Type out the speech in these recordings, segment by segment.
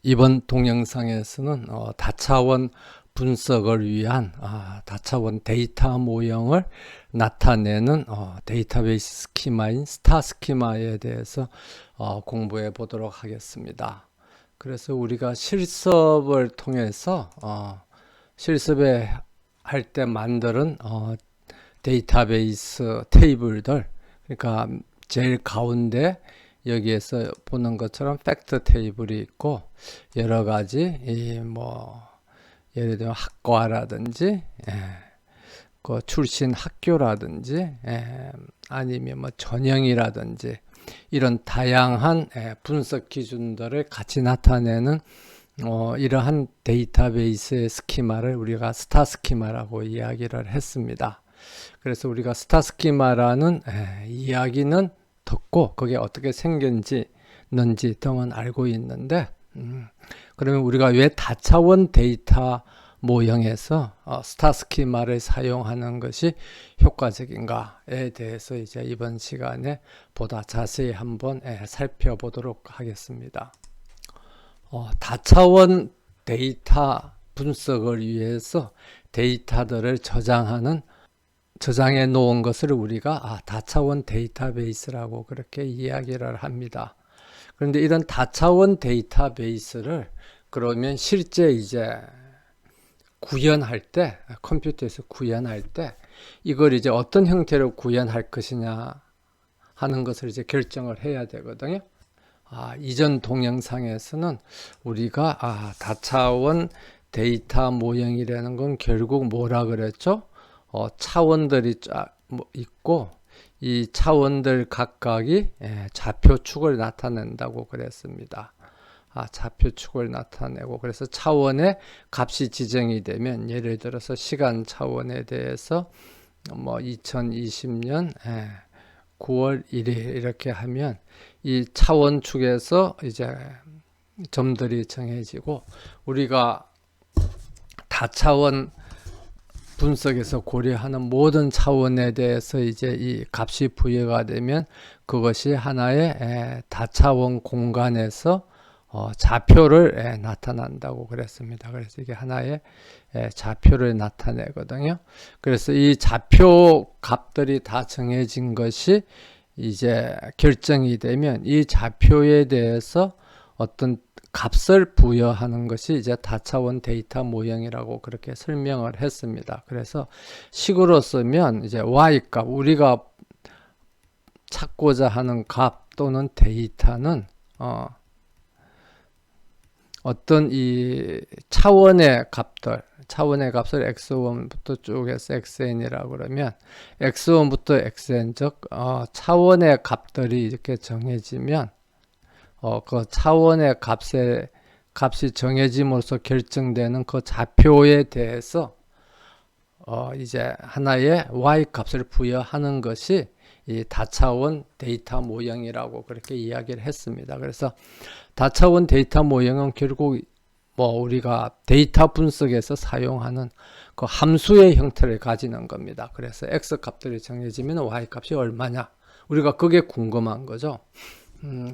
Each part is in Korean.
이번 동영상에서는 다차원 분석을 위한 다차원 데이터 모형을 나타내는 데이터베이스 스키마인 스타 스키마에 대해서 공부해 보도록 하겠습니다. 그래서 우리가 실습을 통해서 실습에 할 때 만드는 데이터베이스 테이블들, 그러니까 제일 가운데 여기에서 보는 것처럼 팩트 테이블이 있고 여러 가지 예를 들면 학과라든지 그 출신 학교라든지 아니면 뭐 전형이라든지 이런 다양한 분석 기준들을 같이 나타내는 이러한 데이터베이스의 스키마를 우리가 스타 스키마라고 이야기를 했습니다. 그래서 우리가 스타 스키마라는 이야기는 듣고 그게 어떻게 생겼는지 등은 알고 있는데 그러면 우리가 왜 다차원 데이터 모형에서 스타 스키마를 사용하는 것이 효과적인가에 대해서 이제 이번 시간에 보다 자세히 한번 살펴보도록 하겠습니다. 다차원 데이터 분석을 위해서 데이터들을 저장해 놓은 것을 우리가 다차원 데이터베이스라고 그렇게 이야기를 합니다. 그런데 이런 다차원 데이터베이스를 그러면 실제 이제 구현할 때, 컴퓨터에서 구현할 때 이걸 이제 어떤 형태로 구현할 것이냐 하는 것을 이제 결정을 해야 되거든요. 이전 동영상에서는 우리가 다차원 데이터 모형이라는 건 결국 뭐라 그랬죠? 차원들이 있고 이 차원들 각각이 좌표축을 나타낸다고 그랬습니다. 좌표축을 나타내고 그래서 차원의 값이 지정이 되면 예를 들어서 시간 차원에 대해서 2020년 9월 1일 이렇게 하면 이 차원축에서 이제 점들이 정해지고 우리가 다차원 분석에서 고려하는 모든 차원에 대해서 이제 이 값이 부여가 되면 그것이 하나의 다차원 공간에서 좌표를 나타난다고 그랬습니다. 그래서 이게 하나의 좌표를 나타내거든요. 그래서 이 좌표 값들이 다 정해진 것이 이제 결정이 되면 이 좌표에 대해서 어떤 값을 부여하는 것이 이제 다차원 데이터 모형이라고 그렇게 설명을 했습니다. 그래서 식으로 쓰면 이제 y값, 우리가 찾고자 하는 값 또는 데이터는 어떤 이 차원의 값을 x1부터 쭉 해서 xn이라고 그러면 x1부터 xn 즉 차원의 값들이 이렇게 정해지면 그 차원의 값이 정해짐으로써 결정되는 그 좌표에 대해서 이제 하나의 y 값을 부여하는 것이 이 다차원 데이터 모형이라고 그렇게 이야기를 했습니다. 그래서 다차원 데이터 모형은 결국 우리가 데이터 분석에서 사용하는 그 함수의 형태를 가지는 겁니다. 그래서 x 값들이 정해지면 y 값이 얼마냐? 우리가 그게 궁금한 거죠.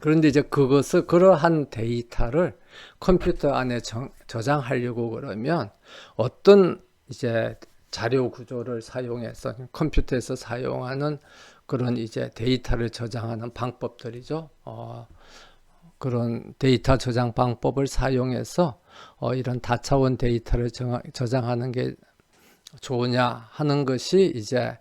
그런데 이제 그러한 데이터를 컴퓨터 안에 저장하려고 그러면 어떤 이제 자료 구조를 사용해서 컴퓨터에서 사용하는 그런 이제 데이터를 저장하는 방법들이죠. 그런 데이터 저장 방법을 사용해서 이런 다차원 데이터를 저장하는 게 좋으냐 하는 것이 이제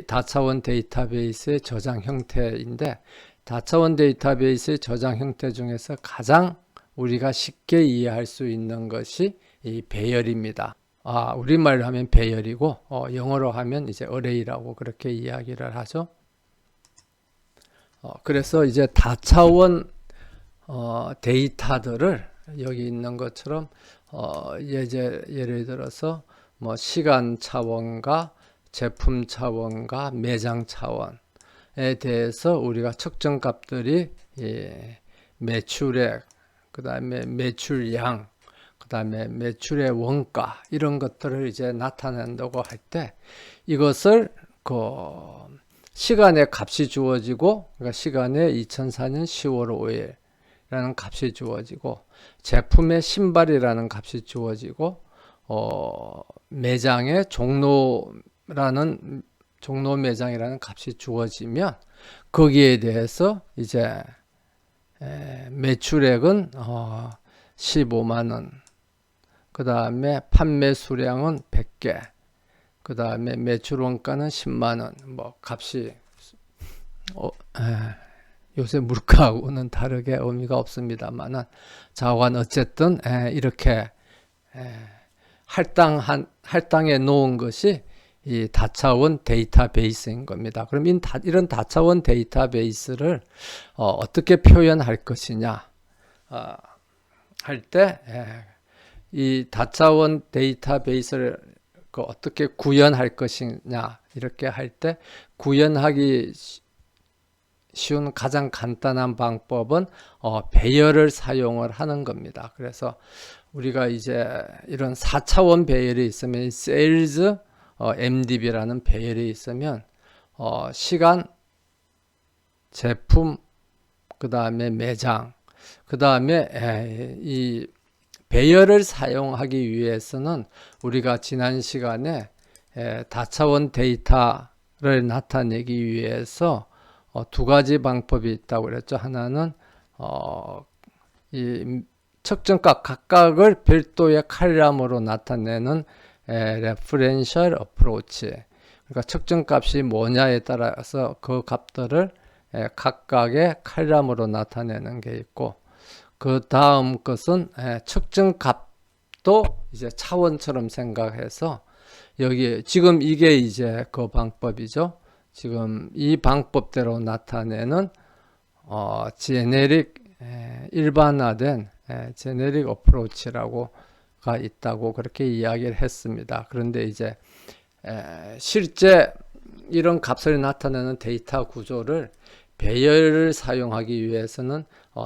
다차원 데이터베이스의 저장 형태인데 다차원 데이터베이스의 저장 형태 중에서 가장 우리가 쉽게 이해할 수 있는 것이 이 배열입니다. 우리말로 하면 배열이고 영어로 하면 이제 array라고 그렇게 이야기를 하죠. 그래서 이제 다차원 데이터들을 여기 있는 것처럼 예를 들어서 시간 차원과 제품 차원과 매장 차원에 대해서 우리가 측정 값들이 매출액, 그 다음에 매출량, 그 다음에 매출의 원가 이런 것들을 이제 나타낸다고 할 때 이것을 시간의 값이 주어지고 그러니까 시간에 2004년 10월 5일 값이 주어지고 제품의 신발이라는 값이 주어지고 매장의 종로 매장이라는 값이 주어지면 거기에 대해서 이제 매출액은 15만 원, 그 다음에 판매 수량은 100개, 그 다음에 매출 원가는 10만 원, 뭐 값이 요새 물가하고는 다르게 의미가 없습니다만은 자관 어쨌든 이렇게 할당해 놓은 것이 이 다차원 데이터베이스인 겁니다. 그럼 이런 다차원 데이터베이스를 어떻게 표현할 것이냐 할 때 이 다차원 데이터베이스를 어떻게 구현할 것이냐 이렇게 할 때 구현하기 쉬운 가장 간단한 방법은 배열을 사용을 하는 겁니다. 그래서 우리가 이제 이런 4차원 배열이 있으면 세일즈 MDB라는 배열이 있으면 시간, 제품, 그 다음에 매장, 그 다음에 이 배열을 사용하기 위해서는 우리가 지난 시간에 다차원 데이터를 나타내기 위해서 두 가지 방법이 있다고 그랬죠. 하나는 이 측정값 각각을 별도의 칼럼으로 나타내는 referential approach. 그러니까 측정값이 뭐냐에 따라서 그 값들을 각각의 칼럼으로 나타내는 게 있고, 그 다음 것은 측정값도 이제 차원처럼 생각해서 여기 지금 이게 이제 그 방법이죠. 지금 이 방법대로 나타내는 제네릭 일반화된 제네릭 어프로치라고가 있다고 그렇게 이야기를 했습니다. 그런데 이제 실제 이런 값을 나타내는 데이터 구조를 배열을 사용하기 위해서는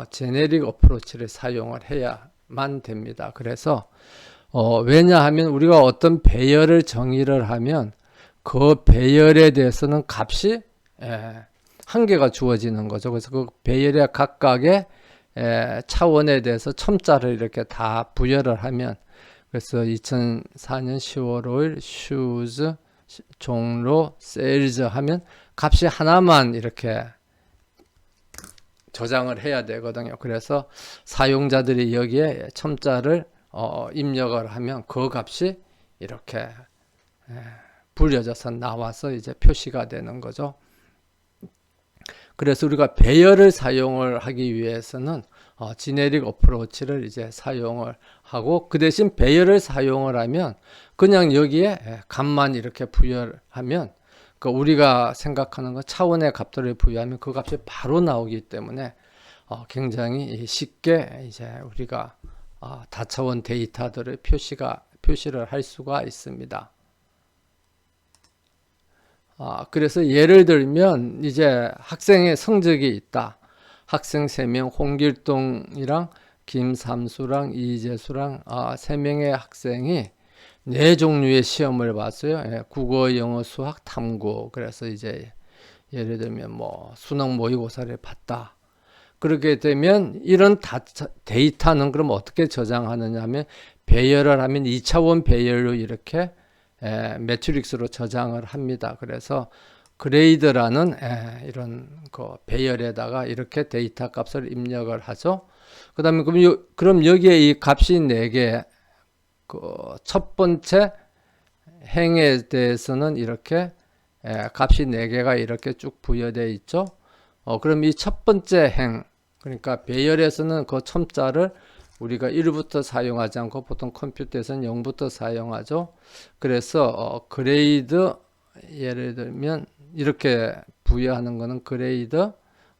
제네릭 어프로치를 사용을 해야만 됩니다. 그래서 왜냐하면 우리가 어떤 배열을 정의를 하면 그 배열에 대해서는 값이 한 개가 주어지는 거죠. 그래서 그 배열의 각각의 차원에 대해서 첨자를 이렇게 다 부여를 하면, 그래서 2004년 10월 5일 슈즈 종로 세일즈 하면 값이 하나만 이렇게 저장을 해야 되거든요. 그래서 사용자들이 여기에 첨자를 입력을 하면 그 값이 이렇게 불려져서 나와서 이제 표시가 되는 거죠. 그래서 우리가 배열을 사용을 하기 위해서는 지네릭 어프로치를 이제 사용을 하고, 그 대신 배열을 사용을 하면 그냥 여기에 값만 이렇게 부여하면 우리가 생각하는 것 차원의 값들을 부여하면 그 값이 바로 나오기 때문에 굉장히 쉽게 이제 우리가 다차원 데이터들을 표시를 할 수가 있습니다. 그래서 예를 들면 이제 학생의 성적이 있다. 학생 3명, 홍길동이랑 김삼수랑 이재수랑 3명의 학생이 4종류의 시험을 봤어요. 국어, 영어, 수학, 탐구. 그래서 이제 예를 들면 뭐 수능 모의고사를 봤다. 그렇게 되면 이런 데이터는 그럼 어떻게 저장하느냐 하면 배열을 하면 2차원 배열로 이렇게 매트릭스로 저장을 합니다. 그래서 그레이드라는 이런 그 배열에다가 이렇게 데이터 값을 입력을 하죠. 그 다음에 그럼 여기에 이 값이 4개, 그 첫 번째 행에 대해서는 이렇게 값이 4개가 이렇게 쭉 부여되어 있죠. 그럼 이 첫 번째 행, 그러니까 배열에서는 그 첨자를 우리가 1부터 사용하지 않고 보통 컴퓨터에서는 0부터 사용하죠. 그래서 그레이드, 예를 들면 이렇게 부여하는 거는 그레이드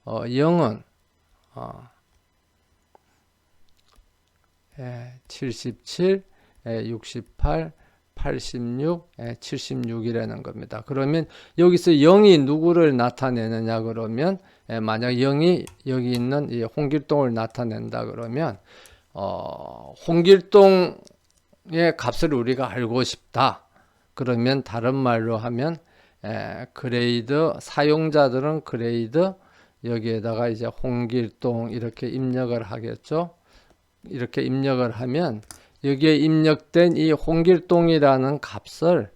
0은 77, 68, 86, 76이라는 겁니다. 그러면 여기서 0이 누구를 나타내느냐 그러면 만약 0이 여기 있는 이 홍길동을 나타낸다 그러면 홍길동의 값을 우리가 알고 싶다. 그러면 다른 말로 하면 그레이드, 사용자들은 그레이드 여기에다가 이제 홍길동 이렇게 입력을 하겠죠. 이렇게 입력을 하면 여기에 입력된 이 홍길동이라는 값을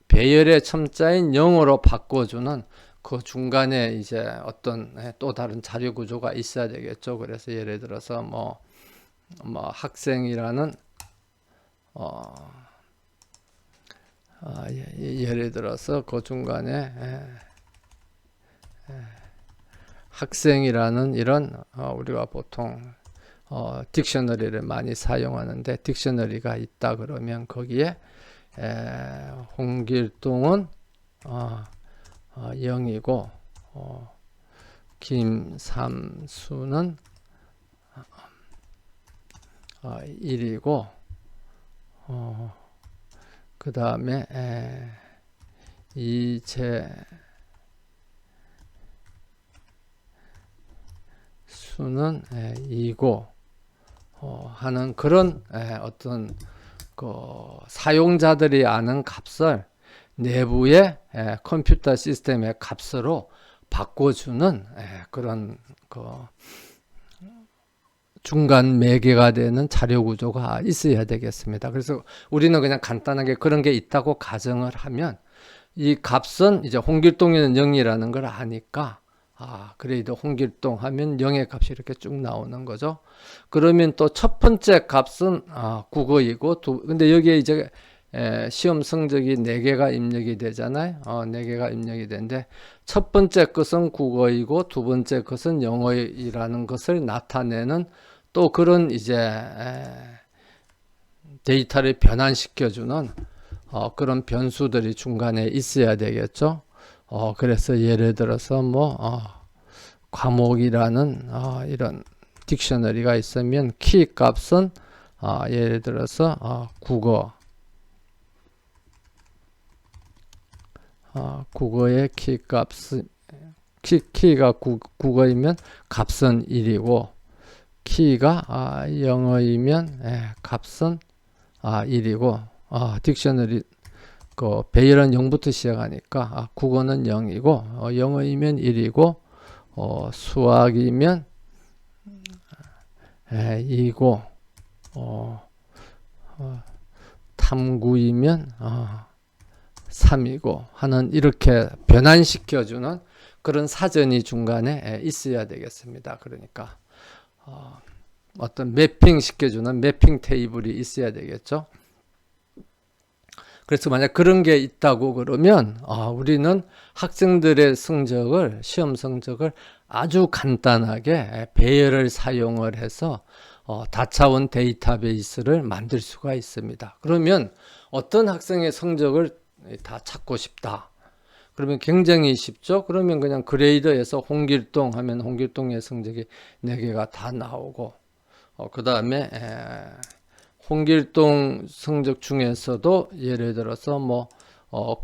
배열의 첨자인 0으로 바꿔주는 그 중간에 이제 어떤 또 다른 자료 구조가 있어야 되겠죠. 그래서 예를 들어서 뭐 학생이라는 예를 들어서 그 중간에 학생이라는 이런 우리가 보통 딕셔너리를 많이 사용하는데 딕셔너리가 있다 그러면 거기에 홍길동은 0이고 김삼수는 1이고 그 다음에 이재수는 2고 하는 그런 어떤 그 사용자들이 아는 값을 내부의 컴퓨터 시스템의 값으로 바꿔주는 그런 그 중간 매개가 되는 자료 구조가 있어야 되겠습니다. 그래서 우리는 그냥 간단하게 그런 게 있다고 가정을 하면 이 값은 이제 홍길동에는 0이라는 걸 아니까 그래도 홍길동 하면 0의 값이 이렇게 쭉 나오는 거죠. 그러면 또 첫 번째 값은 국어이고 근데 여기에 이제 시험 성적이 4개가 입력이 되잖아요. 4개가 입력이 되는데 첫 번째 것은 국어이고 두 번째 것은 영어이라는 것을 나타내는 또 그런 이제 데이터를 변환시켜주는 그런 변수들이 중간에 있어야 되겠죠. 그래서 예를 들어서 과목이라는 이런 딕셔너리가 있으면 키 값은 예를 들어서 국어의 키 값은 키가 국어이면 값은 1이고 키가 영어이면 값은 1이고 딕셔너리 그 배열은 0부터 시작하니까 국어는 0이고 영어이면 1이고 수학이면 2고 탐구이면 3이고 하는 이렇게 변환시켜주는 그런 사전이 중간에 있어야 되겠습니다. 그러니까 어떤 매핑 시켜주는 매핑 테이블이 있어야 되겠죠. 그래서 만약 그런 게 있다고 그러면 우리는 학생들의 성적을 시험 성적을 아주 간단하게 배열을 사용을 해서 다차원 데이터베이스를 만들 수가 있습니다. 그러면 어떤 학생의 성적을 다 찾고 싶다. 그러면 굉장히 쉽죠. 그러면 그냥 그레이더에서 홍길동 하면 홍길동의 성적이 4개가 다 나오고 그 다음에 홍길동 성적 중에서도 예를 들어서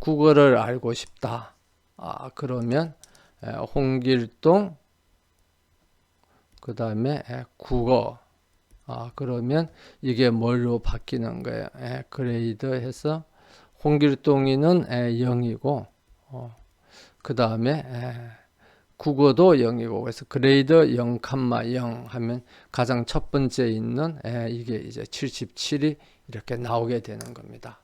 국어를 알고 싶다. 그러면 홍길동 그 다음에 국어 그러면 이게 뭘로 바뀌는 거예요? 그레이드 해서 홍길동이는 0이고 그 다음에 국어도 0이고 그래서 그레이드 0, 0 하면 가장 첫 번째 있는 이게 이제 77이 이렇게 나오게 되는 겁니다.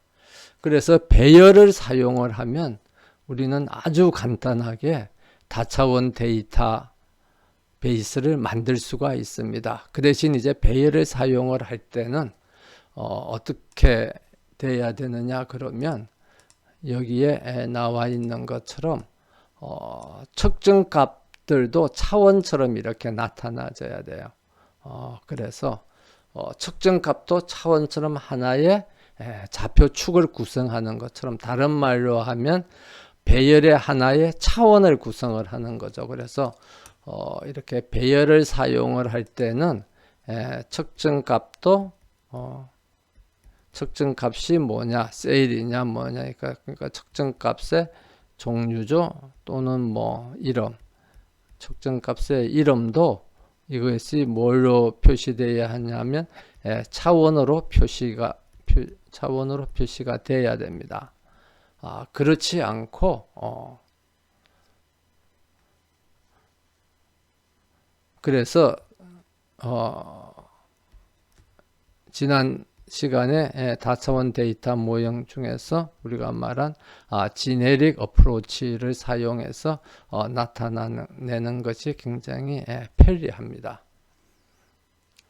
그래서 배열을 사용을 하면 우리는 아주 간단하게 다차원 데이터 베이스를 만들 수가 있습니다. 그 대신 이제 배열을 사용을 할 때는 어떻게 돼야 되느냐 그러면 여기에 나와 있는 것처럼 측정 값들도 차원처럼 이렇게 나타나져야 돼요. 그래서 측정 값도 차원처럼 하나의 좌표축을 구성하는 것처럼 다른 말로 하면 배열의 하나의 차원을 구성을 하는 거죠. 그래서 이렇게 배열을 사용을 할 때는 측정 값도 측정 값이 뭐냐, 세일이냐, 뭐냐, 그러니까 측정 값의 종류죠, 또는 이름, 측정 값의 이름도 이것이 뭘로 표시되어야 하냐면 차원으로 표시가 돼야 됩니다. 그렇지 않고 그래서 지난 시간에 다차원 데이터 모형 중에서 우리가 말한 지네릭 어프로치를 사용해서 나타내는 것이 굉장히 편리합니다.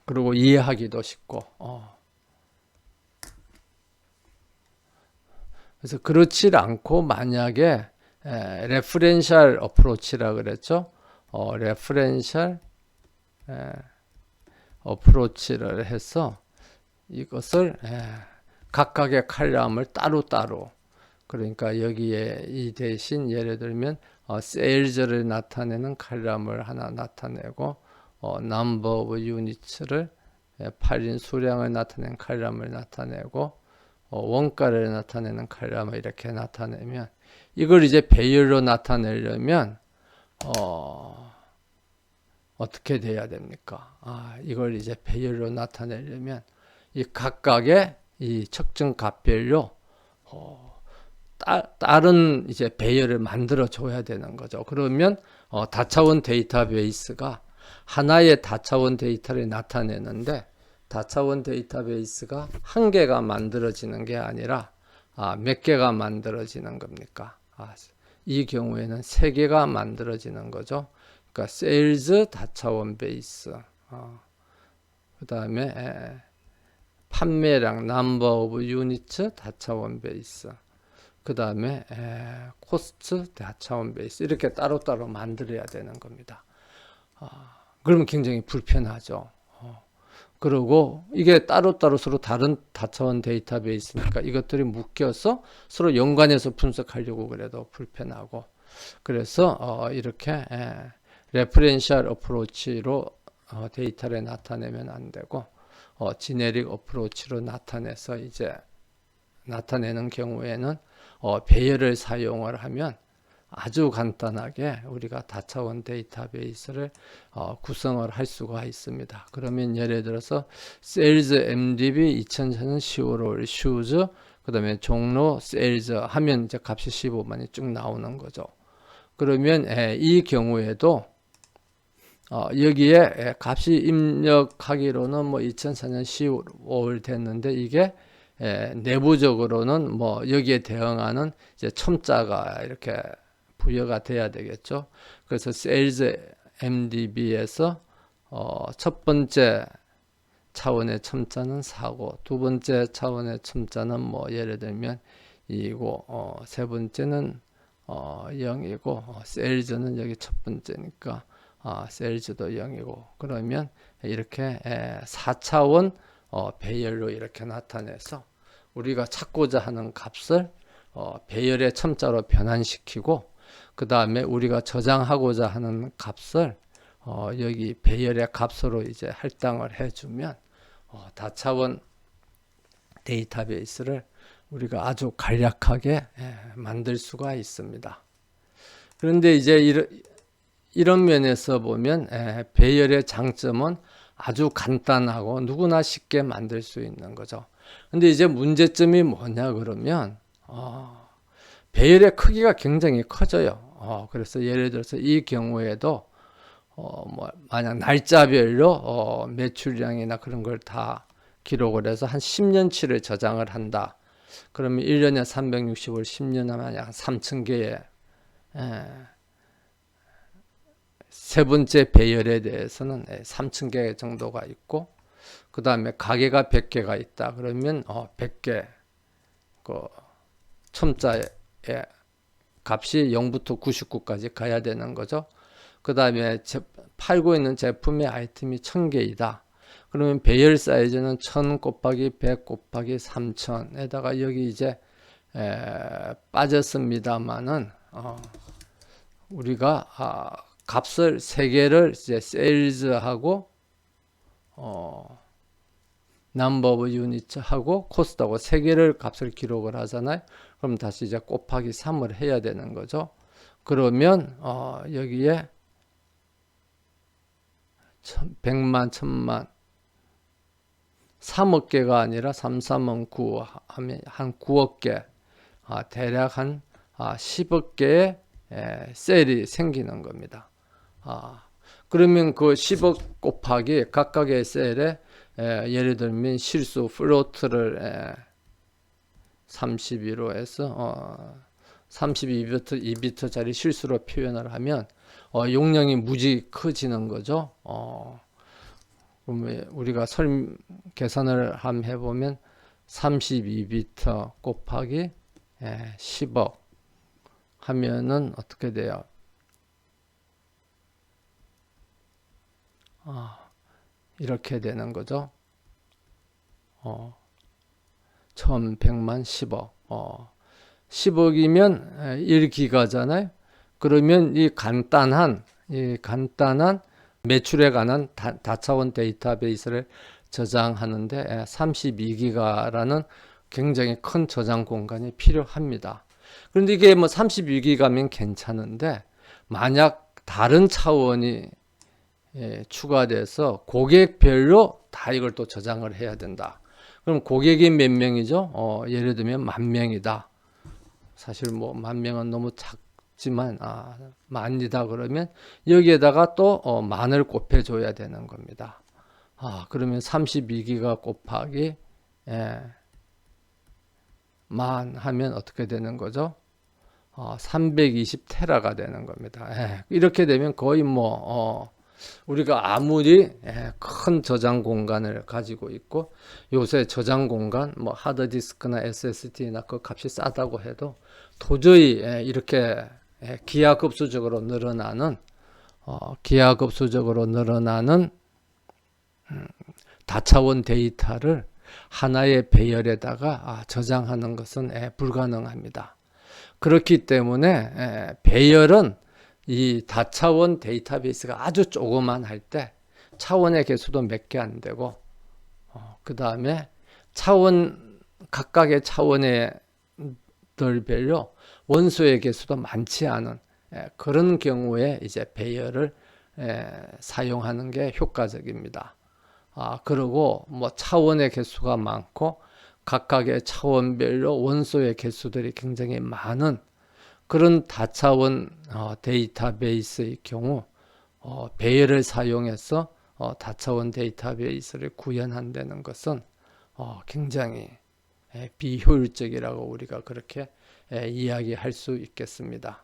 그리고 이해하기도 쉽고 그래서 그렇지 않고 만약에 레퍼런셜 어프로치라 그랬죠. 레퍼런셜 어프로치를 해서 이것을 각각의 칼럼을 따로따로, 그러니까 여기에 이 대신 예를 들면 세일즈를 나타내는 칼럼을 하나 나타내고 number of units를 팔린 수량을 나타내는 칼럼을 나타내고 원가를 나타내는 칼럼을 이렇게 나타내면, 이걸 이제 배열로 나타내려면 어떻게 돼야 됩니까? 이걸 이제 배열로 나타내려면 이 각각의 이 측정 값별로 다른 이제 배열을 만들어 줘야 되는 거죠. 그러면 다차원 데이터베이스가 하나의 다차원 데이터를 나타내는데, 다차원 데이터베이스가 한 개가 만들어지는 게 아니라 몇 개가 만들어지는 겁니까? 이 경우에는 세 개가 만들어지는 거죠. 그러니까 세일즈 다차원 베이스, 그 다음에 판매량 number of units 다차원 베이스, 그 다음에 코스트 다차원 베이스, 이렇게 따로따로 만들어야 되는 겁니다. 그러면 굉장히 불편하죠. 그리고 이게 따로따로 서로 다른 다차원 데이터베이스니까 이것들이 묶여서 서로 연관해서 분석하려고 그래도 불편하고, 그래서 이렇게 레퍼런셜 어프로치로 데이터를 나타내면 안 되고 지네릭 어프로치로 나타내서 이제 나타내는 경우에는 배열을 사용을 하면 아주 간단하게 우리가 다차원 데이터베이스를 구성을 할 수가 있습니다. 그러면 예를 들어서 세일즈 MDB 2004년 10월 슈즈, 그 다음에 종로 세일즈 하면 이제 값이 15만이 쭉 나오는 거죠. 그러면 이 경우에도 여기에 값이 입력하기로는 뭐 2004년 10월 됐는데, 이게 내부적으로는 뭐 여기에 대응하는 이제 첨자가 이렇게 부여가 돼야 되겠죠. 그래서 Sales MDB에서 첫 번째 차원의 첨자는 4고, 두 번째 차원의 첨자는 뭐 예를 들면 2고, 세 번째는 0이고, 세일즈는 여기 첫 번째니까 세일즈도 0이고, 그러면 이렇게 4차원 배열로 이렇게 나타내서 우리가 찾고자 하는 값을 배열의 첨자로 변환시키고, 그 다음에 우리가 저장하고자 하는 값을 여기 배열의 값으로 이제 할당을 해주면 다차원 데이터베이스를 우리가 아주 간략하게 만들 수가 있습니다. 그런데 이제 이런 면에서 보면 배열의 장점은 아주 간단하고 누구나 쉽게 만들 수 있는 거죠. 근데 이제 문제점이 뭐냐 그러면 배열의 크기가 굉장히 커져요. 그래서 예를 들어서 이 경우에도 뭐 만약 날짜별로 매출량이나 그런 걸 다 기록을 해서 한 10년치를 저장을 한다. 그러면 1년에 360을 10년 하면 약 3,000개의 세 번째 배열에 대해서는 3,000개 정도가 있고, 그 다음에 가게가 100개가 있다. 그러면 100개 그 첨자의 값이 0부터 99까지 가야 되는 거죠. 그 다음에 팔고 있는 제품의 아이템이 1000개이다. 그러면 배열 사이즈는 1000 곱하기 100 곱하기 3000에다가 여기 이제 빠졌습니다만은 우리가 값을 3개를 이제 세일즈하고 number of units 하고 코스트하고 3개를 값을 기록을 하잖아요. 그럼 다시 이제 곱하기 3을 해야 되는 거죠. 그러면 여기에 100만, 1000만, 3억 개가 아니라 3, 3억 9 하면 한 9억 개, 대략 한 10억 개의 셀이 생기는 겁니다. 그러면 그 10억 곱하기 각각의 셀에 예를 들면 실수 플로트를 32로 해서 32비트짜리 실수로 표현을 하면 용량이 무지 커지는 거죠. 그러면 우리가 계산을 한번 해보면 32비트 곱하기 10억 하면은 어떻게 돼요? 이렇게 되는 거죠. 1100만 10억. 10억이면 1기가잖아요. 그러면 이 간단한 매출에 관한 다차원 데이터베이스를 저장하는데 32기가라는 굉장히 큰 저장 공간이 필요합니다. 그런데 이게 뭐 32기가면 괜찮은데 만약 다른 차원이 추가돼서 고객별로 다 이걸 또 저장을 해야 된다. 그럼 고객이 몇 명이죠? 예를 들면 10,000명이다. 사실 뭐 10,000명은 너무 작지만 만이다 그러면 여기에다가 또 만을 곱해줘야 되는 겁니다. 그러면 32기가 곱하기 만 하면 어떻게 되는 거죠? 320테라가 되는 겁니다. 이렇게 되면 거의 뭐 우리가 아무리 큰 저장 공간을 가지고 있고 요새 저장 공간 뭐 하드디스크나 SSD나 그 값이 싸다고 해도 도저히 이렇게 기하급수적으로 늘어나는 다차원 데이터를 하나의 배열에다가 저장하는 것은 불가능합니다. 그렇기 때문에 배열은 이 다차원 데이터베이스가 아주 조그만 할 때 차원의 개수도 몇 개 안 되고 그 다음에 각각의 차원의 들별로 원소의 개수도 많지 않은 그런 경우에 이제 배열을 사용하는 게 효과적입니다. 그리고 뭐 차원의 개수가 많고 각각의 차원별로 원소의 개수들이 굉장히 많은 그런 다차원 데이터베이스의 경우 배열을 사용해서 다차원 데이터베이스를 구현한다는 것은 굉장히 비효율적이라고 우리가 그렇게 이야기할 수 있겠습니다.